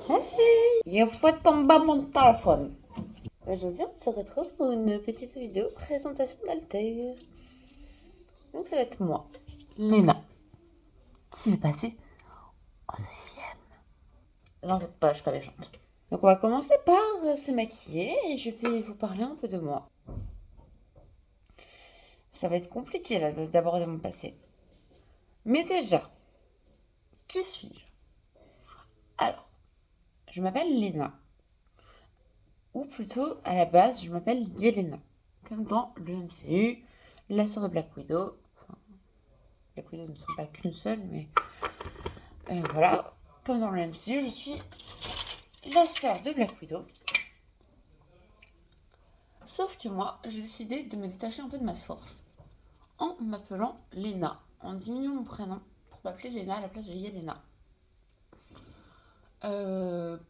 Hey, il faut tomber mon téléphone. Aujourd'hui, on se retrouve pour une petite vidéo présentation d'Alter. Donc, ça va être moi, Léna, qui vais passer au deuxième. Non, faites pas, je suis pas méchante. Donc, on va commencer par se maquiller et je vais vous parler un peu de moi. Ça va être compliqué là d'aborder mon passé. Mais déjà, qui suis-je? Alors, je m'appelle Léna. Ou plutôt, à la base, je m'appelle Yelena. Comme dans le MCU, la sœur de Black Widow. Enfin, Black Widow ne sont pas qu'une seule, mais voilà. Comme dans le MCU, je suis la sœur de Black Widow. Sauf que moi, j'ai décidé de me détacher un peu de ma source en m'appelant Lena, en diminuant mon prénom pour m'appeler Lena à la place de Yelena.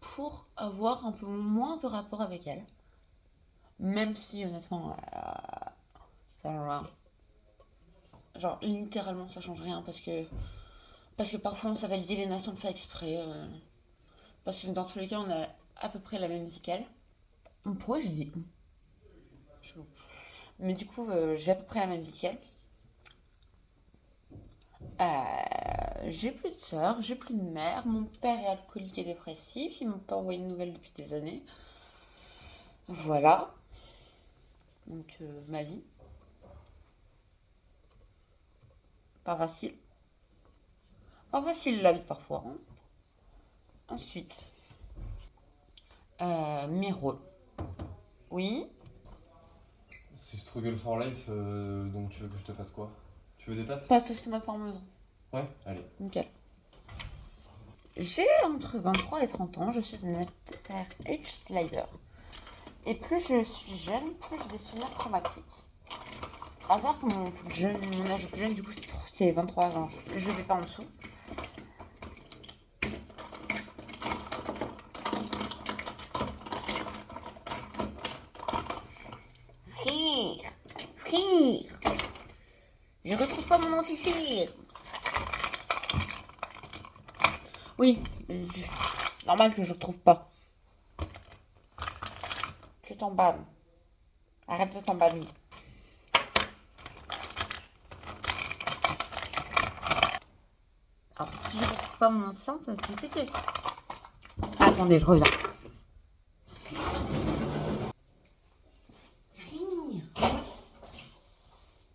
Pour avoir un peu moins de rapport avec elle. Même si, honnêtement, ça change rien. Genre, littéralement, ça change rien parce que parfois on s'appelle Yelena sans le faire exprès. Parce que dans tous les cas, on a à peu près la même musicale. Pourquoi j'ai dit chelou. Mais du coup, j'ai à peu près la même musicale. J'ai plus de sœur, j'ai plus de mère. Mon père est alcoolique et dépressif. Ils m'ont pas envoyé de nouvelles depuis des années. Voilà. Donc, ma vie. Pas facile. Pas facile la vie parfois, hein. Ensuite, mes rôles. Oui. C'est Struggle for Life, donc tu veux que je te fasse quoi? Tu veux des pâtes? Pas de sauce tomate parmesan. Ouais, allez. Nickel. J'ai entre 23 et 30 ans, je suis une Alter Edge Slider. Et plus je suis jeune, plus j'ai des souvenirs traumatiques. À savoir que mon âge le plus jeune, du coup, c'est 23 ans. Je vais pas en dessous. Rire, rire. Je retrouve pas mon anti-cire. Oui, normal que je retrouve pas. Je t'emballe. Arrête de t'emballer. Alors, si je retrouve pas mon ancien, ça va être compliqué. Attendez, je reviens.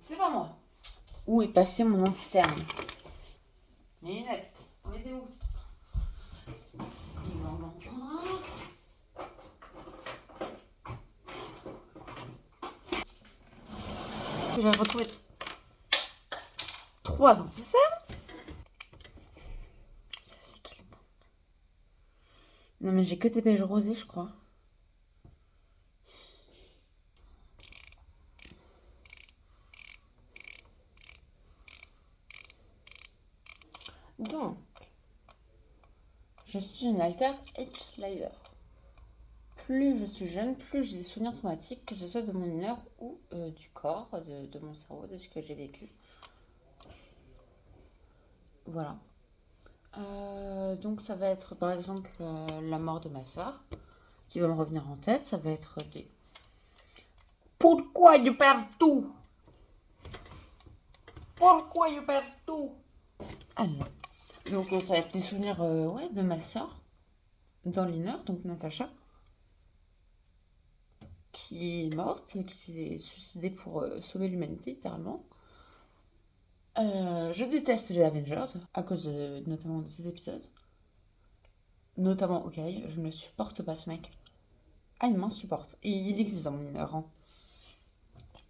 C'est pas moi. Où est passé mon anti-cerne? Mes lunettes. On était où? Il va en prendre un autre. J'ai retrouvé 3 anti-cernes. Ça, c'est quel temps? Non, mais j'ai que des beiges rosés, je crois. Donc, je suis une Alter Edge Slider. Plus je suis jeune, plus j'ai des souvenirs traumatiques, que ce soit de mon mineur ou du corps, de mon cerveau, de ce que j'ai vécu. Voilà. Donc ça va être par exemple la mort de ma soeur qui va me revenir en tête. Ça va être des... Pourquoi je perds tout? Pourquoi je perds tout? Ah non. Donc ça va être des souvenirs ouais, de ma soeur dans l'inner, donc Natacha, qui est morte, qui s'est suicidée pour sauver l'humanité littéralement. Je déteste les Avengers à cause notamment de cet épisode. Notamment Hawkeye, je ne supporte pas ce mec. Ah, il m'insupporte. Et il existe dans mon mineur. Hein.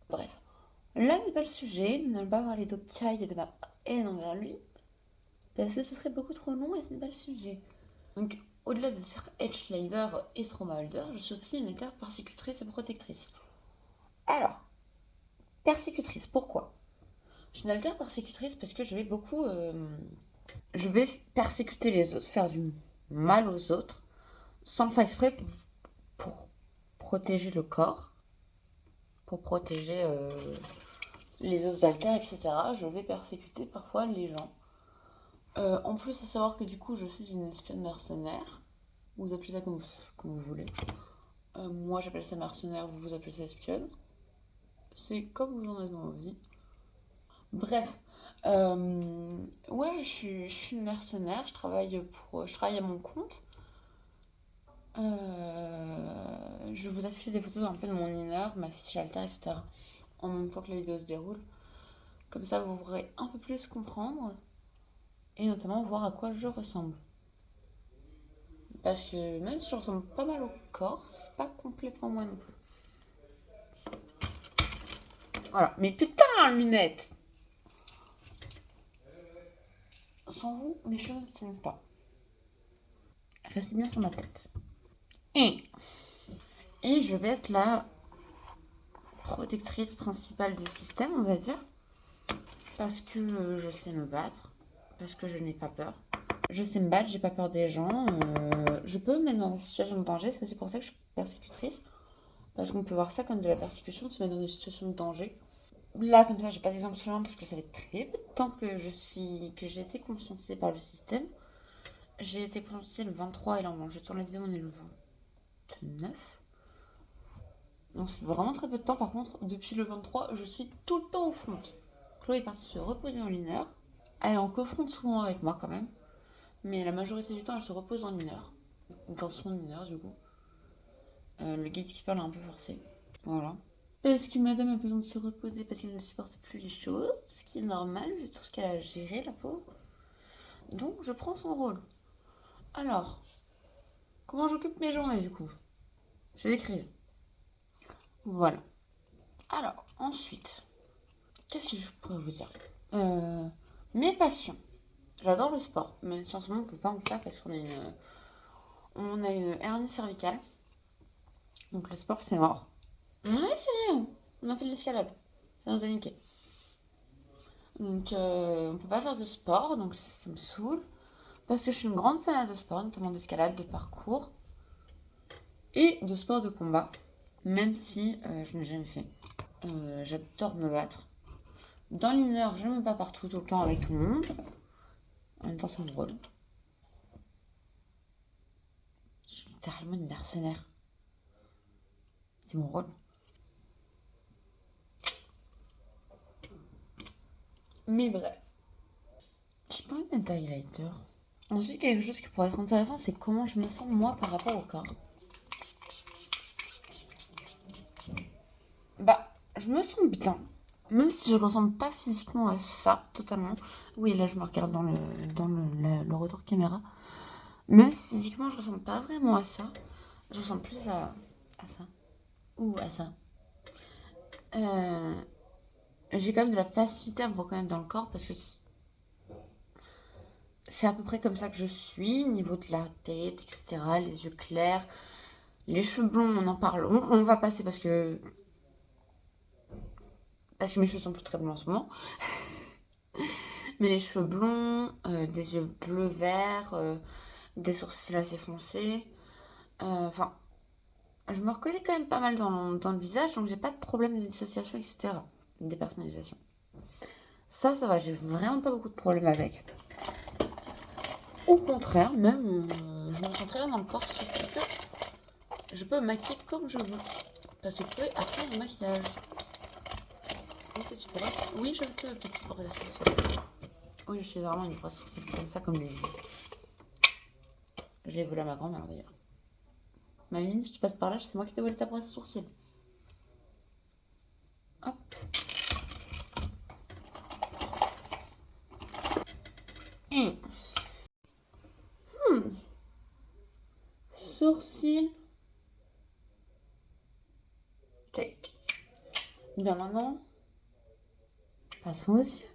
Bref. Là n'est pas le sujet, nous n'allons pas parler d'Hawkeye et de ma haine envers lui. Parce que ce serait beaucoup trop long et ce n'est pas le sujet. Donc, au-delà d'être Edge Slider et Trauma Holder, je suis aussi une alter persécutrice et protectrice. Alors, persécutrice, pourquoi? Je suis une alter persécutrice parce que je vais beaucoup... je vais persécuter les autres, faire du mal aux autres, sans le faire exprès pour protéger le corps, pour protéger les autres alters, etc. Je vais persécuter parfois les gens. En plus, à savoir que du coup, je suis une espionne mercenaire. Vous appelez ça comme vous voulez. Moi, j'appelle ça mercenaire, vous appelez ça espionne. C'est comme vous en avez envie. Bref. Ouais, je suis une mercenaire, je travaille à mon compte. Je vous affiche des photos un peu de mon inner, ma fiche alter, etc. En même temps que la vidéo se déroule. Comme ça, vous pourrez un peu plus comprendre et notamment voir à quoi je ressemble. Parce que même si je ressemble pas mal au corps, c'est pas complètement moi non plus. Voilà. Mais putain, lunettes! Sans vous, mes cheveux ne tiennent pas. Restez bien sur ma tête. Et je vais être la protectrice principale du système, on va dire. Parce que je sais me battre. Parce que je n'ai pas peur. Je sais me battre, j'ai pas peur des gens. Je peux me mettre dans des situations de danger. C'est aussi pour ça que je suis persécutrice. Parce qu'on peut voir ça comme de la persécution, de se mettre dans des situations de danger. Là, comme ça, j'ai pas d'exemple sur parce que ça fait très peu de temps que j'ai été conscientisée par le système. J'ai été conscientisée le 23 et là, je tourne la vidéo, on est le 29. Donc c'est vraiment très peu de temps. Par contre, depuis le 23, je suis tout le temps au front. Chloé est partie se reposer en l'inner. Elle est en co-front souvent avec moi quand même. Mais la majorité du temps, elle se repose en inner. Dans son inner, du coup. Le gatekeeper l'a un peu forcé. Voilà. Parce que madame a besoin de se reposer parce qu'elle ne supporte plus les choses. Ce qui est normal vu tout ce qu'elle a géré, la pauvre. Donc, je prends son rôle. Alors, comment j'occupe mes journées, du coup? Je l'écrive. Voilà. Alors, ensuite, qu'est-ce que je pourrais vous dire? Mes passions. J'adore le sport, même si en ce moment on peut pas en faire parce qu'on a une hernie cervicale. Donc le sport c'est mort. On a essayé, hein. On a fait de l'escalade. Ça nous a niqué. Donc on peut pas faire de sport, donc ça me saoule. Parce que je suis une grande fan de sport, notamment d'escalade, de parcours et de sport de combat. Même si je n'ai jamais fait. J'adore me battre. Dans l'inner, je me bats partout, tout le temps avec tout le monde. En même temps, c'est mon rôle. Je suis littéralement une mercenaire. C'est mon rôle. Mais bref. J'ai pas envie de mettre d'highlighter. Ensuite, quelque chose qui pourrait être intéressant, c'est comment je me sens moi par rapport au corps. Bah, je me sens bien. Même si je ne ressemble pas physiquement à ça, totalement. Oui, là, je me regarde dans le retour caméra. Même si physiquement, je ressemble pas vraiment à ça. Je ressemble plus à ça. Ou à ça. J'ai quand même de la facilité à me reconnaître dans le corps parce que c'est à peu près comme ça que je suis, niveau de la tête, etc. Les yeux clairs, les cheveux blonds, on en parle. On va passer parce que mes cheveux sont plus très blonds en ce moment. Mais les cheveux blonds, des yeux bleu-vert, des sourcils assez foncés. Enfin, je me reconnais quand même pas mal dans le visage, donc j'ai pas de problème de dissociation, etc. Dépersonnalisation. Ça va, j'ai vraiment pas beaucoup de problèmes avec. Au contraire, même, je me sens très bien dans le corps, surtout que je peux me maquiller comme je veux. Parce que Chloé a plein de maquillage. Oui, je peux, petit brosse à sourcils. Oui, je suis vraiment une brosse à sourcils comme ça, comme les. Je l'ai volé à ma grand-mère d'ailleurs. Ma mine, si tu passes par là, c'est moi qui t'ai volé ta brosse à sourcils. Hop. Sourcils. Check. Bien maintenant, passons aux yeux.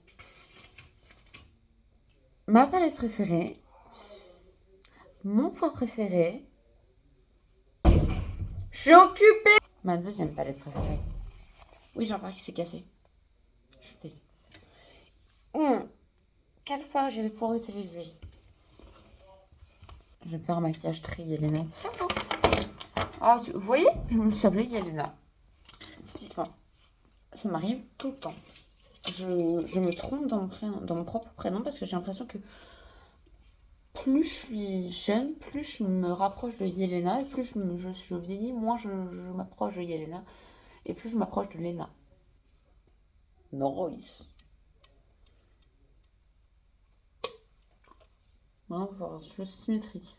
Ma palette préférée. Mon fard préféré. Je suis occupée. Ma deuxième palette préférée. Oui, j'en parle qui s'est cassé. Je suis désolée. Quelle fois je vais pouvoir utiliser? Je vais faire un maquillage très Yelena. Ah, vous voyez, je me suis appelée Yelena. Typiquement. Ça m'arrive tout le temps. Je me trompe dans mon propre prénom parce que j'ai l'impression que plus je suis jeune, plus je me rapproche de Yelena, et plus je vieillis, moins je m'approche de Yelena, et plus je m'approche de Lena. Nice. Maintenant, il va falloir jouer symétrique.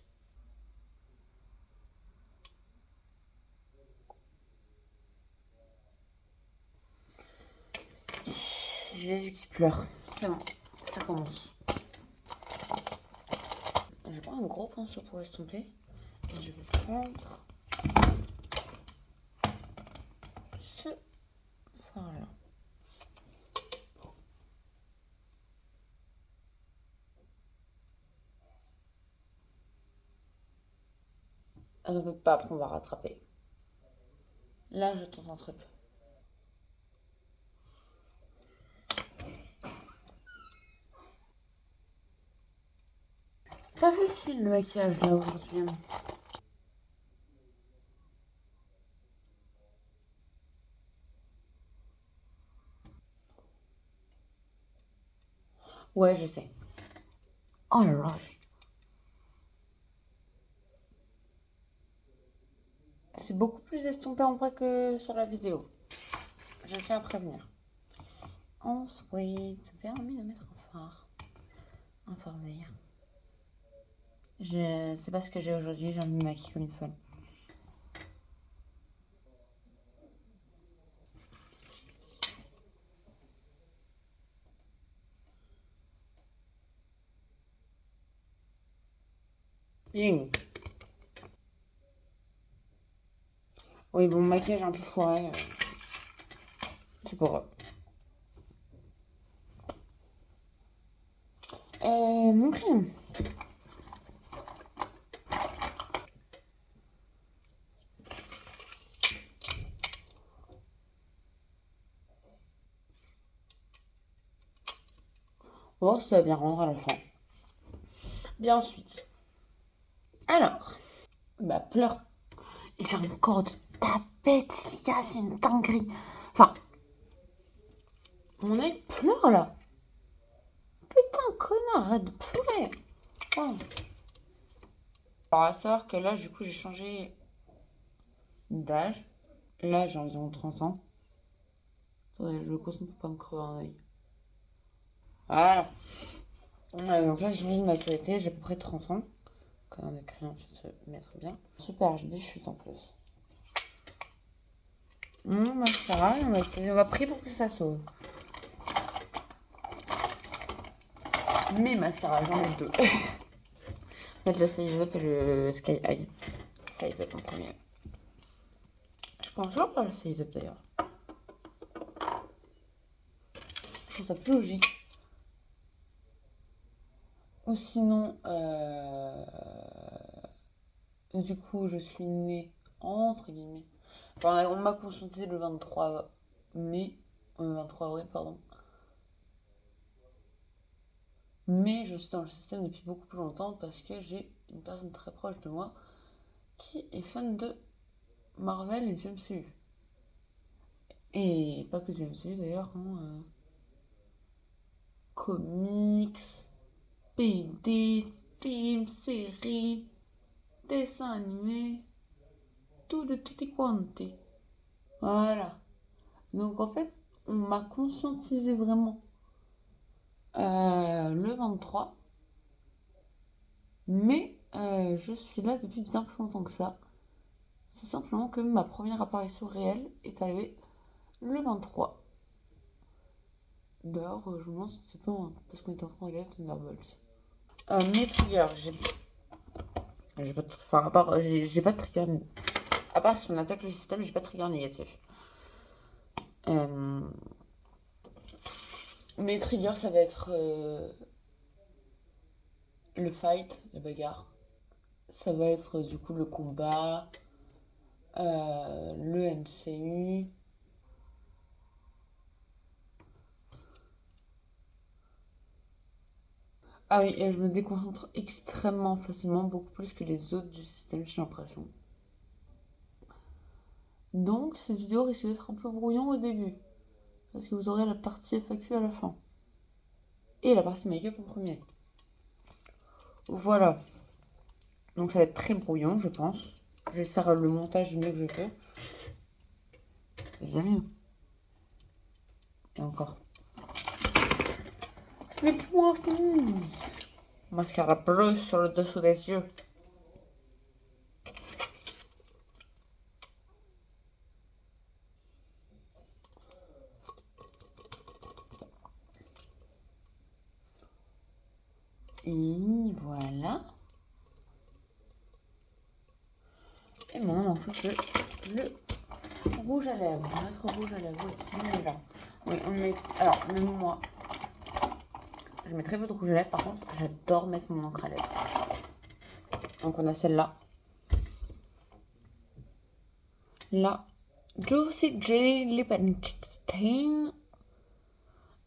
J'ai les yeux qui pleurent. C'est bon, ça commence. Je prends un gros pinceau pour estomper. Et je vais prendre ce fard-là. Ah, ne t'inquiète pas, après on va rattraper. Là, je tente un truc. Pas facile le maquillage là aujourd'hui. Ouais, je sais. Oh la vache. C'est beaucoup plus estompé en vrai que sur la vidéo. Je tiens à prévenir. Ensuite, ça permet de mettre un fard. Un fard vert. Je sais pas ce que j'ai aujourd'hui, j'ai envie de me maquiller comme une folle. Bing. Oui, bon, maquillage un peu foiré. C'est pour eux. Mon crème. On va voir si ça va bien rendre à la fin. Bien ensuite. Alors. Bah, pleure. J'ai encore de tapettes, les gars, c'est une dinguerie. Enfin. Mon œil pleure là. Putain, connard, arrête de pleurer. Oh. Alors, à savoir que là, du coup, j'ai changé d'âge. Là, j'ai environ 30 ans. Attendez, je me concentre pour pas me crever un œil. Voilà. Donc là, j'ai changé de maturité, j'ai à peu près 30 ans. Quand on écrit, on se mettre bien. Super, j'ai des chutes en plus. Mon mascara, on va prier pour que ça sauve. Mes mascaras, j'en ai deux. En fait, le Size Up et le Sky High. Size Up en premier. Je pense toujours pas le Size Up d'ailleurs. Je trouve ça plus logique. Ou sinon, du coup, je suis née entre guillemets. Enfin, on m'a conscientisé le 23 mai, 23 avril, pardon. Mais je suis dans le système depuis beaucoup plus longtemps parce que j'ai une personne très proche de moi qui est fan de Marvel et du MCU. Et pas que du MCU d'ailleurs, hein, comics, BD, films, séries, dessins animés, tout de tutti quanti. Voilà. Donc en fait, on m'a conscientisé vraiment le 23, mais je suis là depuis bien plus longtemps que ça. C'est simplement que ma première apparition réelle est arrivée le 23. D'ailleurs, je me demande si c'est pas parce qu'on est en train de regarder Thunderbolts. Mes triggers, j'ai pas de, enfin, à part, j'ai pas de trigger. À part si on attaque le système, j'ai pas de trigger négatif. Mes triggers, ça va être le fight, la bagarre. Ça va être du coup le combat, le MCU. Ah oui, et je me déconcentre extrêmement facilement, beaucoup plus que les autres du système, j'ai l'impression. Donc, cette vidéo risque d'être un peu brouillon au début, parce que vous aurez la partie FAQ à la fin. Et la partie make-up en premier. Voilà. Donc ça va être très brouillon, je pense. Je vais faire le montage du mieux que je peux. C'est jamais. Et encore. Ce n'est point fini. Mascara bleu sur le dessous des yeux. Et voilà. Et maintenant, on fait le rouge à lèvres. Notre rouge à lèvres aussi, mais là. Oui, on met. Alors, même moi, je mets très peu de rouge à lèvres. Par contre, j'adore mettre mon encre à lèvres. Donc, on a celle-là. Là, Juicy J Lip and Cheek Stain.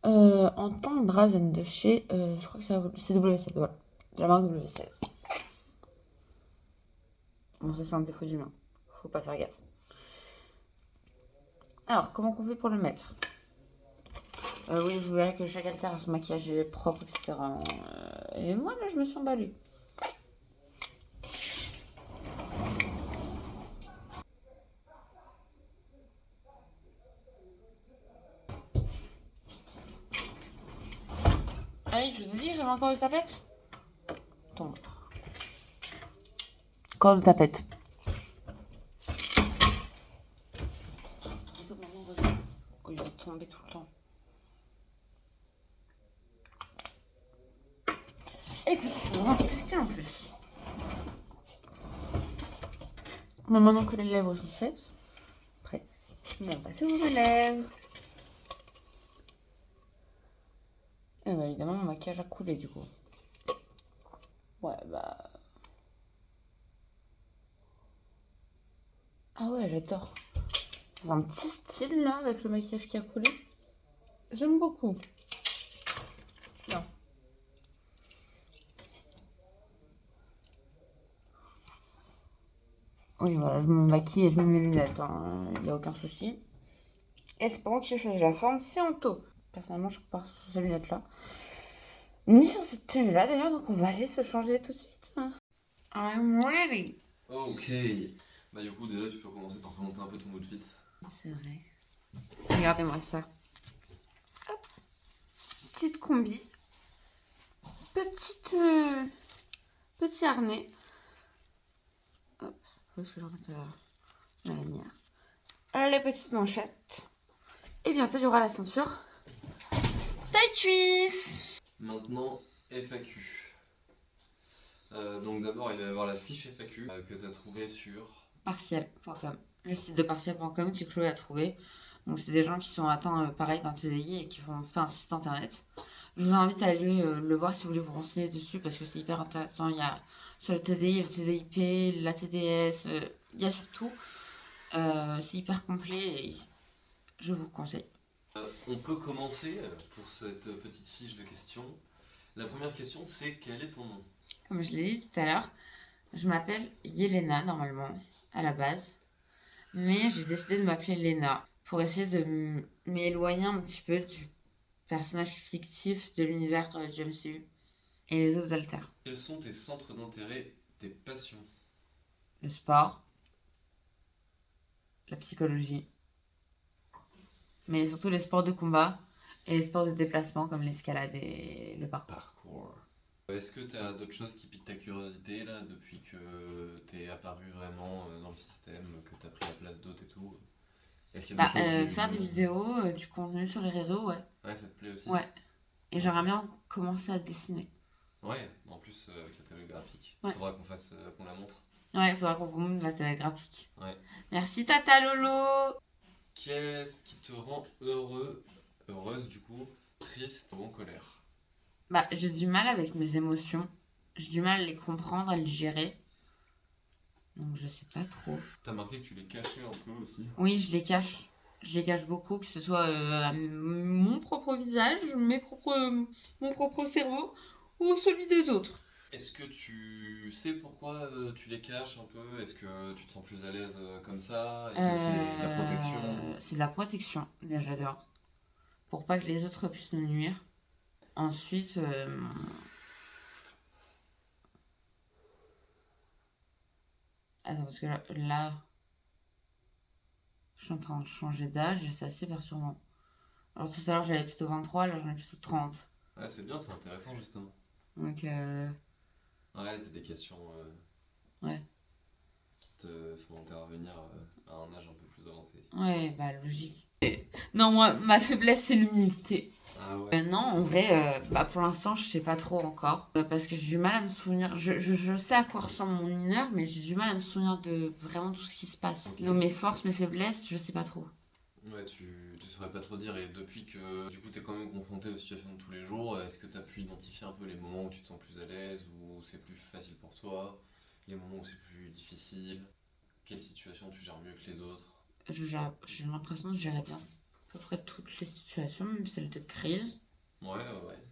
En teinte Brazen de chez. Je crois que c'est W7. Voilà. La marque W7. Bon, ça, c'est un défaut du mien. Faut pas faire gaffe. Alors, comment on fait pour le mettre? Oui, vous verrez que chaque alter a son maquillage est propre, etc. Et moi, là, je me suis emballée. Allez, je vous ai dit, j'avais encore de tapette. Tombe. Encore de tapette. Au lieu de tomber tout le temps. Écoute, on va tester en plus. Mais maintenant que les lèvres sont faites, après, on va passer aux lèvres. Et bah évidemment, mon maquillage a coulé du coup. Ouais, bah. Ah ouais, j'adore. C'est un petit style là avec le maquillage qui a coulé. J'aime beaucoup. Non. Oui, voilà, je me maquille et je mets mes lunettes. Il n'y a aucun souci. Et c'est pas moi qui ai choisi la forme, c'est Anto. Personnellement, je pars sur ces lunettes-là. Ni sur cette tenue-là d'ailleurs, donc on va aller se changer tout de suite. I'm ready. Ok. Bah du coup déjà tu peux commencer par présenter un peu ton outfit. C'est vrai. Regardez-moi ça. Hop. Petite combi. Petit harnais. Hop. Faut que je remette la lanière. Les petites manchettes. Et bientôt il y aura la ceinture. Taille cuisse. Maintenant FAQ. Donc d'abord il va y avoir la fiche FAQ que tu as trouvée sur... Partiel.com. Le site de partiel.com que Chloé a trouvé. Donc c'est des gens qui sont atteints pareil d'un TDI et qui vont faire un site internet. Je vous invite à aller le voir si vous voulez vous renseigner dessus parce que c'est hyper intéressant. Il y a sur le TDI, le TDIP, la TDS, il y a surtout. C'est hyper complet et je vous le conseille. On peut commencer pour cette petite fiche de questions. La première question c'est quel est ton nom? Comme je l'ai dit tout à l'heure, je m'appelle Yelena normalement à la base. Mais j'ai décidé de m'appeler Lena pour essayer de m'éloigner un petit peu du personnage fictif de l'univers du MCU et les autres alters. Quels sont tes centres d'intérêt, tes passions? Le sport, la psychologie, mais surtout les sports de combat et les sports de déplacement comme l'escalade et le parcours. Est-ce que tu as d'autres choses qui piquent ta curiosité là depuis que t'es apparu vraiment dans le système, que t'as pris la place d'autres et tout? Est-ce qu'il y a des choses faire des vidéos, du contenu sur les réseaux, ouais. Ouais, ça te plaît aussi? Ouais. Et j'aimerais bien commencer à dessiner. Ouais, en plus avec la tablette graphique. Ouais. Faudra qu'on la montre. Ouais, il faudra qu'on vous montre la télé graphique. Ouais. Merci Tata Lolo. Qu'est-ce qui te rend heureux, heureuse du coup, triste ou en colère? J'ai du mal avec mes émotions. J'ai du mal à les comprendre, à les gérer. Donc je sais pas trop. T'as remarqué que tu les cachais un peu aussi? Oui, je les cache. Je les cache beaucoup, que ce soit à mon propre visage, mon propre cerveau ou celui des autres. Est-ce que tu sais pourquoi tu les caches un peu? Est-ce que tu te sens plus à l'aise comme ça? Est-ce que c'est de la protection? C'est de la protection, déjà d'abord. Pour pas que les autres puissent nous nuire. Ensuite, Attends, parce que là, je suis en train de changer d'âge et c'est assez perturbant. Alors tout à l'heure, j'avais plutôt 23, là j'en ai plutôt 30. Ouais, c'est bien, c'est intéressant justement. Donc, Ouais, c'est des questions ouais. qui te font intervenir à un âge un peu plus avancé. Ouais, bah logique. Non, moi, ma faiblesse, c'est l'humilité. Ah ouais. Non, en vrai, bah, pour l'instant, je sais pas trop encore. Parce que j'ai du mal à me souvenir. Je sais à quoi ressemble mon mineur, mais j'ai du mal à me souvenir de vraiment tout ce qui se passe. Ok. Donc, mes forces, mes faiblesses, je sais pas trop. Ouais, tu saurais pas trop dire, et depuis que du coup t'es quand même confronté aux situations de tous les jours, est-ce que t'as pu identifier un peu les moments où tu te sens plus à l'aise, où c'est plus facile pour toi, les moments où c'est plus difficile, quelle situation tu gères mieux que les autres? J'ai l'impression que je gérais bien à peu près toutes les situations, même celles de crise. Ouais, ouais, ouais.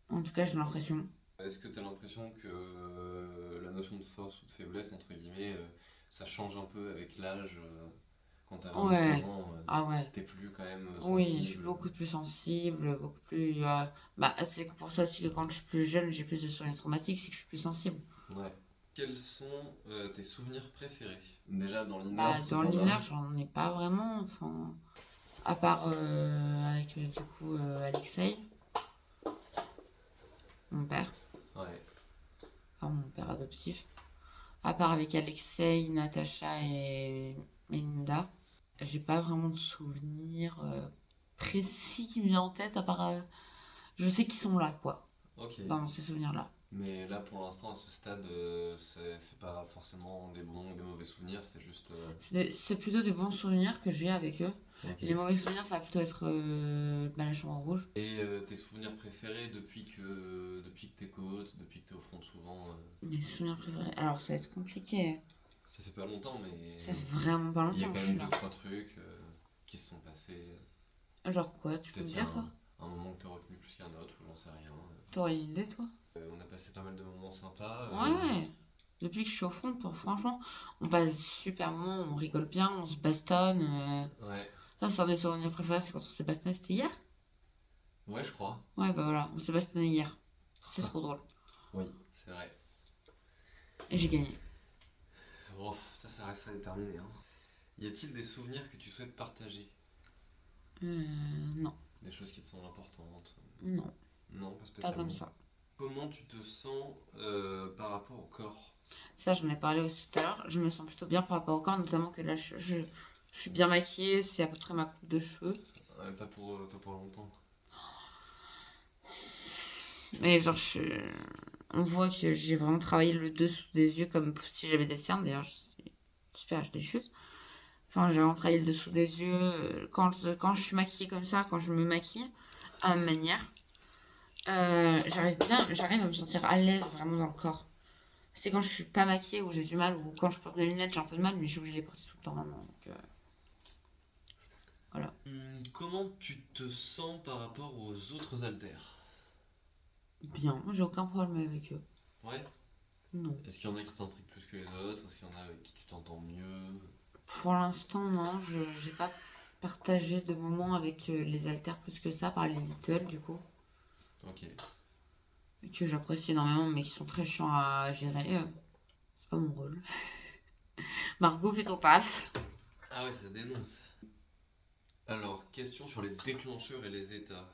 En tout cas, j'ai l'impression. Est-ce que t'as l'impression que la notion de force ou de faiblesse, entre guillemets, ça change un peu avec l'âge quand t'as 23 Ouais. ans, Ah ouais. t'es plus quand même Oui, je suis sensible? beaucoup plus sensible, beaucoup plus. Bah, c'est pour ça aussi que quand je suis plus jeune, j'ai plus de souvenirs traumatiques, c'est que je suis plus sensible. Ouais. Quels sont tes souvenirs préférés? Déjà dans l'inner, Bah, si dans t'en as. l'inner, j'en ai pas vraiment. Enfin, à part avec du coup Alexei, mon père, Ouais. enfin mon père adoptif. À part avec Alexei, Natacha et Melinda, j'ai pas vraiment de souvenirs précis qui me viennent en tête, à part. Je sais qu'ils sont là, quoi, Ok. dans ces souvenirs-là. Mais là, pour l'instant, à ce stade, c'est pas forcément des bons ou des mauvais souvenirs, c'est juste. C'est plutôt des bons souvenirs que j'ai avec eux. Ok. Les mauvais souvenirs, ça va plutôt être bah, la chambre rouge. Et tes souvenirs préférés depuis que t'es côte, depuis que t'es au front souvent, Les souvenirs préférés. Alors, ça va être compliqué. ça fait pas longtemps, mais Ça fait vraiment pas il y a longtemps quand que je suis même là. deux, trois trucs qui se sont passés. Genre quoi, tu peux me Peut-être il y a dire, toi? un moment que t'as retenu plus qu'un autre, ou j'en sais rien. T'aurais une idée, toi? On a passé pas mal de moments sympas. Ouais. Depuis que je suis au front, franchement, on passe super moments, on rigole bien, on se bastonne. Ouais. Ça, c'est un des souvenirs préférés, c'est quand on s'est bastonné, c'était hier? Ouais, je crois. Ouais, bah voilà, on s'est bastonné hier. C'était trop drôle. Oui, c'est vrai. Et j'ai gagné. Oh, ça reste à déterminer. Hein. Y a-t-il des souvenirs que tu souhaites partager? Non. Des choses qui te semblent importantes? Non, Non, pas pas spécialement. comme ça. Comment tu te sens par rapport au corps? Ça, j'en ai parlé aussi tout à l'heure. Je me sens plutôt bien par rapport au corps, notamment que là, je suis bien maquillée. C'est à peu près ma coupe de cheveux. Pas pour longtemps. Mais genre, on voit que j'ai vraiment travaillé le dessous des yeux comme si j'avais des cernes. D'ailleurs, j'espère que je les chute. Enfin, j'ai vraiment travaillé le dessous des yeux. Quand je suis maquillée comme ça, quand je me maquille, à ma manière, j'arrive à me sentir à l'aise vraiment dans le corps. C'est quand je suis pas maquillée où j'ai du mal, ou quand je porte mes lunettes, j'ai un peu de mal, mais je suis obligée de les porter tout le temps maintenant. Donc, voilà. Comment tu te sens par rapport aux autres haltères? Bien, j'ai aucun problème avec eux. Ouais. Non. Est-ce qu'il y en a qui t'intriguent plus que les autres? Est-ce qu'il y en a avec qui tu t'entends mieux? Pour l'instant, non, je j'ai pas partagé de moments avec les haltères plus que ça, par les Little du coup, Ok. que j'apprécie énormément, mais qui sont très chiants à gérer. C'est pas mon rôle. Margot, fais ton taf. Ah ouais, ça dénonce. Alors, question sur les déclencheurs et les états.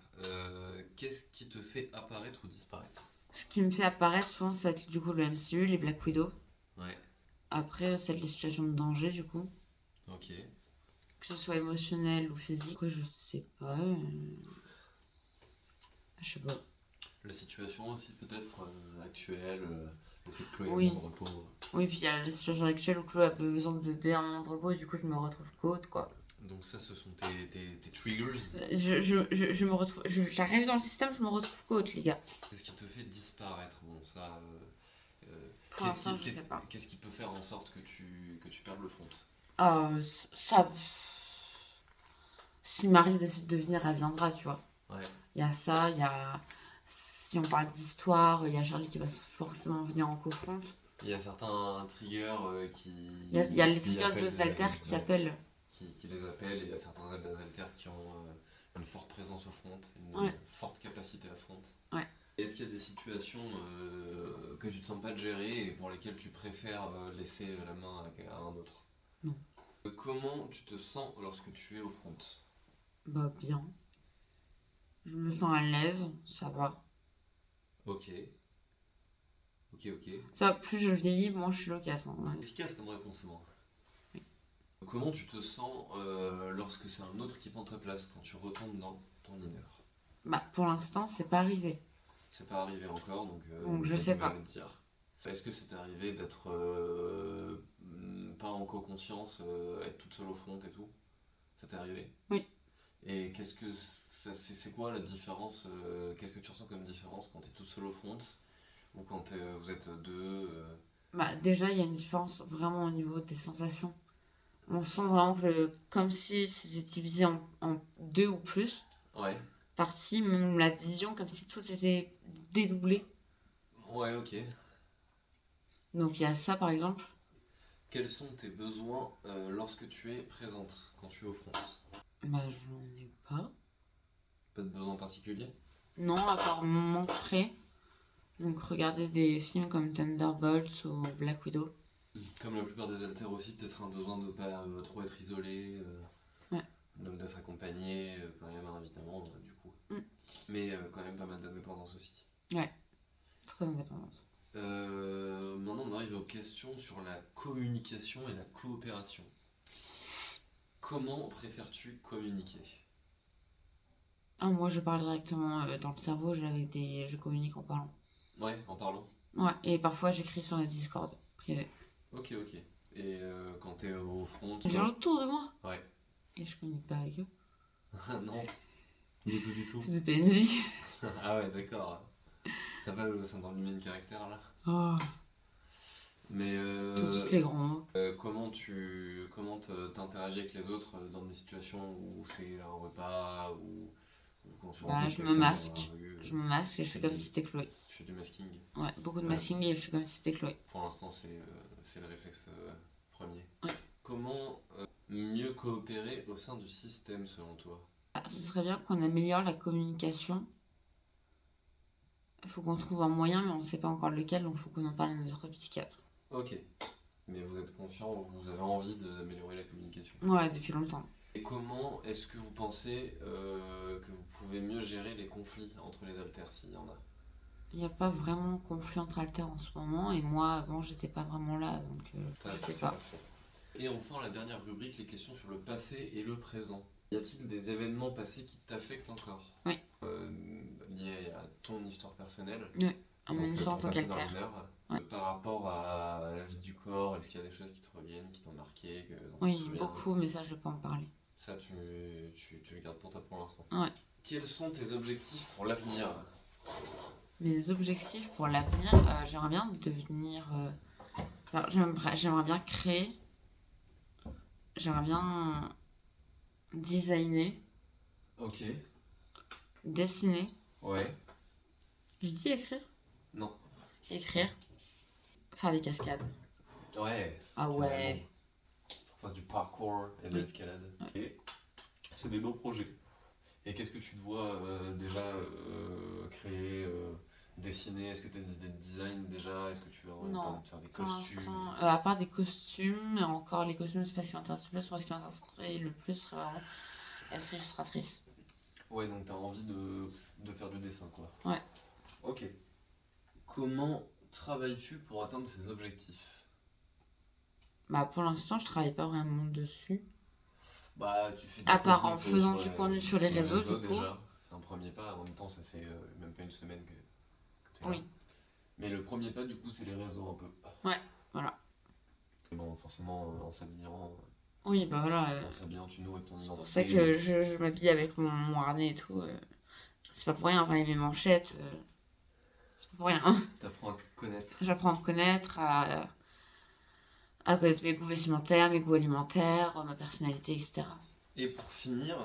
Qu'est-ce qui te fait apparaître ou disparaître? Ce qui me fait apparaître souvent, c'est du coup le MCU, les Black Widow. Ouais. Après, c'est les situations de danger, du coup. Ok. Que ce soit émotionnel ou physique. Après, je sais pas. Je sais pas. La situation aussi peut-être actuelle, le fait que Chloé Oui. ait besoin de repos. Oui, puis il y a la situation actuelle où Chloé a besoin d'un moment de repos, du coup, je me retrouve côte, quoi. Donc ça, ce sont tes triggers. Je me retrouve. J'arrive dans le système, je me retrouve côte, les gars. Qu'est-ce qui te fait disparaître? Bon, ça... Pour l'instant, je sais pas. Qu'est-ce qui peut faire en sorte que tu perdes le front? Ça. Si Marie décide de venir, elle viendra, tu vois. Ouais. Il y a ça, il y a. Si on parle d'histoire, il y a Charlie qui va forcément venir en cofronte. Il y a certains triggers qui... Il y a les qui triggers appellent des haltères qui appellent. qui les appellent, et il y a certains haltères qui ont une forte présence au front, une Ouais. forte capacité à front. Ouais. Est-ce qu'il y a des situations que tu te sens pas de gérer et pour lesquelles tu préfères laisser la main à un autre? Non. Comment tu te sens lorsque tu es au front? Bah bien. Je me sens à l'aise, ça va. Ok, ok. Ça, plus je vieillis, moins je suis loquace, hein. Ouais. Efficace comme réponse, c'est bon. Oui. Comment tu te sens lorsque c'est un autre qui prend ta place, quand tu retombes dans ton inner? Bah pour l'instant, c'est pas arrivé. C'est pas arrivé encore, donc Je t'as sais du mal pas. à te dire. Est-ce que c'est arrivé d'être pas en co-conscience, être toute seule au front et tout? Ça t'est arrivé? Oui. Et qu'est-ce que c'est quoi la différence? Qu'est-ce que tu ressens comme différence quand t'es toute seule au front ou quand vous êtes deux? Bah déjà, il y a une différence vraiment au niveau des sensations. On sent vraiment comme si c'était divisé en deux ou plus Ouais. parties, même la vision, comme si tout était dédoublé. Ouais, ok. Donc il y a ça par exemple. Quels sont tes besoins lorsque tu es présente, quand tu es au front? Bah j'en ai pas. Pas de besoin particulier? Non, à part m'ancrer. Donc regarder des films comme Thunderbolts ou Black Widow. Comme la plupart des alters aussi, peut-être un besoin de ne pas trop être isolé, Ouais. d'être accompagné, quand même, hein, évidemment, du coup. Mais quand même pas mal d'indépendance aussi. Ouais, très indépendante. Maintenant, on arrive aux questions sur la communication et la coopération. Comment préfères-tu communiquer? Ah, moi je parle directement dans le cerveau, je communique en parlant. Ouais, en parlant. Ouais, et parfois j'écris sur le Discord privé. Ok. Et quand t'es au front, Les gens autour de moi. Ouais. Et je communique pas avec eux. Non, du tout. C'est des PNJ. Ah ouais, d'accord. Ça va le syndrome du main caractère là. Oh. Mais Tous les grands mots. comment t'interagis avec les autres dans des situations où c'est un repas ou quand tu Bah, rencontres je quelqu'un me dans la masque. rue, Je me masque et je fais comme si c'était Chloé. tu fais du masking. Ouais, beaucoup de Ouais. masking et je fais comme si c'était Chloé. Pour l'instant, c'est le réflexe premier. Ouais. Comment mieux coopérer au sein du système selon toi? Ah, ce serait bien qu'on améliore la communication. Il faut qu'on trouve un moyen, mais on ne sait pas encore lequel, donc il faut qu'on en parle à notre psychiatre. Ok. Mais vous êtes conscient, vous avez envie d'améliorer la communication. Ouais, depuis longtemps. Et comment est-ce que vous pensez que vous pouvez mieux gérer les conflits entre les alters s'il y en a? Il n'y a pas vraiment de conflit entre alters en ce moment, et moi avant j'étais pas vraiment là, donc je sais pas. Trop. Et enfin, la dernière rubrique, les questions sur le passé et le présent. Y a-t-il des événements passés qui t'affectent encore? Oui. Liés à ton histoire personnelle? Oui, à mon Donc, histoire en ton tant passé dans qu'alter. l'honneur. Ouais. Par rapport à la vie du corps, est-ce qu'il y a des choses qui te reviennent, qui t'ont marqué, dont tu te Oui, souviens? beaucoup, mais ça je peux pas en parler. Ça, tu le gardes pour toi pour l'instant. Ouais. Quels sont tes objectifs pour l'avenir? Mes objectifs pour l'avenir, j'aimerais bien devenir. Alors, j'aimerais bien créer. J'aimerais bien designer, Ok. dessiner. Ouais. Je dis écrire? Non. Écrire. Faire des cascades. Ouais. Ah ouais. Faut faire du parkour et de Oui. l'escalade. Ouais. Et c'est des beaux projets. Et qu'est-ce que tu te vois déjà créer, dessiner? Est-ce que tu as des idées de design déjà? Est-ce que tu vas Non. faire des Pour costumes? l'instant, à part des costumes, et encore les costumes, c'est pas ce qui m'intéresse le plus. Moi, ce qui m'intéresserait le plus serait vraiment être illustratrice. Ouais, donc t'as envie de faire du dessin, quoi. Ouais. Ok. Comment travailles-tu pour atteindre ces objectifs? Bah, pour l'instant, je travaille pas vraiment dessus. Bah, tu fais À part contenu en peu faisant sur du les- contenu sur les réseaux, du coup. déjà. Un premier pas, en même temps, ça fait même pas une semaine que t'es là. Oui. Mais le premier pas, du coup, c'est les réseaux un peu. Ouais, voilà. Et bon, forcément, en s'habillant, Oui, bah voilà. tu nourris ton C'est pour identité. ça que je m'habille avec mon harnais et tout. C'est pas pour rien, enfin, et mes manchettes. C'est pas pour rien. Hein. T'apprends à te connaître. J'apprends à me connaître, à connaître mes goûts vestimentaires, mes goûts alimentaires, ma personnalité, etc. Et pour finir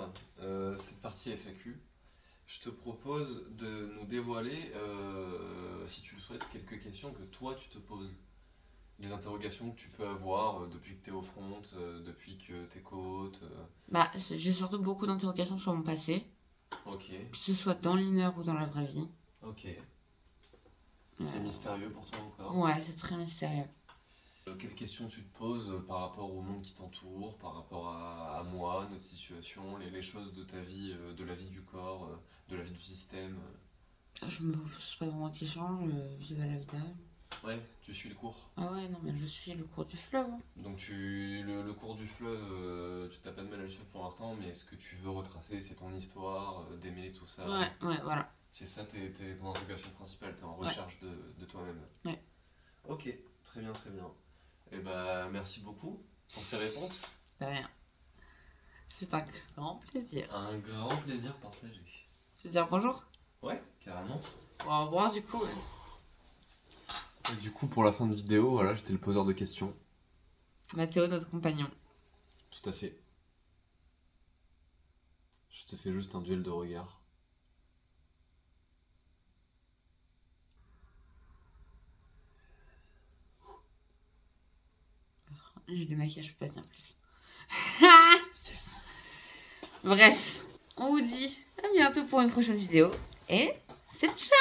cette partie FAQ, je te propose de nous dévoiler, si tu le souhaites, quelques questions que toi tu te poses. Les interrogations que tu peux avoir depuis que tu es au front, depuis que tu es côte. Bah, j'ai surtout beaucoup d'interrogations sur mon passé, Ok, que ce soit dans l'inner ou dans la vraie vie. ok. C'est mystérieux pour toi encore? Ouais, c'est très mystérieux. Quelles questions tu te poses par rapport au monde qui t'entoure, par rapport à moi, notre situation, les choses de ta vie, de la vie du corps, de la vie du système? Je me pose pas vraiment de questions, je vis à la vida. Ouais, tu suis le cours. Ah ouais, non, mais je suis le cours du fleuve. Hein. Donc le cours du fleuve, tu t'as pas de mal à le suivre pour l'instant, mais ce que tu veux retracer, c'est ton histoire, démêler tout ça. Ouais, voilà. C'est ça ton interrogation principale, t'es en Ouais. recherche de toi-même. Ouais. Ok, très bien, très bien. Et bah merci beaucoup pour ces réponses. De rien. C'est un grand plaisir. Un grand plaisir partagé. Tu veux dire bonjour? Ouais, carrément. Bon, au revoir du coup. Et du coup, pour la fin de vidéo, voilà, j'étais le poseur de questions. Mathéo, notre compagnon. Tout à fait. Je te fais juste un duel de regard. J'ai du maquillage, je peux pas tenir plus. Yes. Bref, on vous dit à bientôt pour une prochaine vidéo. Et c'est ciao!